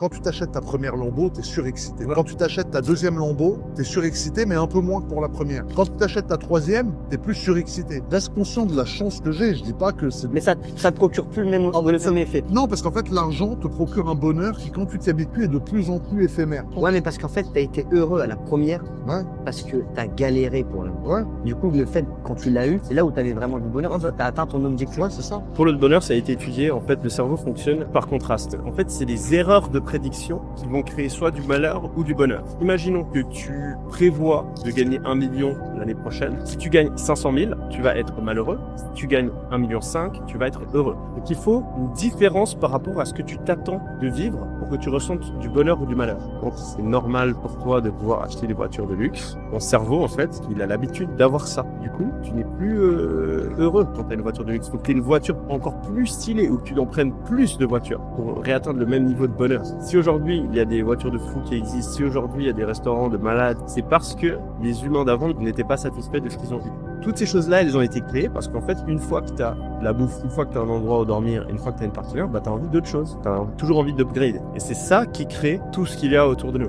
Quand tu t'achètes ta première Lambo, t'es surexcité. Quand tu t'achètes ta deuxième Lambo, t'es surexcité, mais un peu moins que pour la première. Quand tu t'achètes ta troisième, t'es plus surexcité. Reste conscient de la chance que j'ai. Je dis pas que c'est... Mais ça te procure plus le même effet. Non, parce qu'en fait, l'argent te procure un bonheur qui, quand tu t'y habitues, est de plus en plus éphémère. Ouais, mais parce qu'en fait, t'as été heureux à la première Ouais, parce que t'as galéré pour le. ouais. Du coup, le fait, quand tu l'as eu, c'est là où t'avais vraiment du bonheur. T'as atteint ton objectif. Ouais, c'est ça. Pour le bonheur, ça a été étudié. En fait, le cerveau fonctionne par contraste. En fait, c'est les erreurs de prédiction qui vont créer soit du malheur ou du bonheur. Imaginons que tu prévois de gagner 1 million l'année prochaine. Si tu gagnes 500 000, tu vas être malheureux. Si tu gagnes 1,5 million, tu vas être heureux. Donc, il faut une différence par rapport à ce que tu t'attends de vivre pour que tu ressentes du bonheur ou du malheur. Donc, c'est normal pour toi de pouvoir acheter des voitures de luxe. Ton cerveau, en fait, il a l'habitude d'avoir ça. Du coup, tu n'es plus heureux quand tu as une voiture de luxe. Il faut que tu aies une voiture encore plus stylée ou que tu en prennes plus de voitures pour réatteindre le même niveau de bonheur. Si aujourd'hui, il y a des voitures de fou qui existent, si aujourd'hui, il y a des restaurants de malades, c'est parce que les humains d'avant n'étaient pas satisfaits de ce qu'ils ont eu. Toutes ces choses-là, elles ont été créées parce qu'en fait, une fois que tu as la bouffe, une fois que tu as un endroit où dormir, une fois que tu as une partenaire, bah, tu as envie d'autre chose. Tu as toujours envie d'upgrade. Et c'est ça qui crée tout ce qu'il y a autour de nous.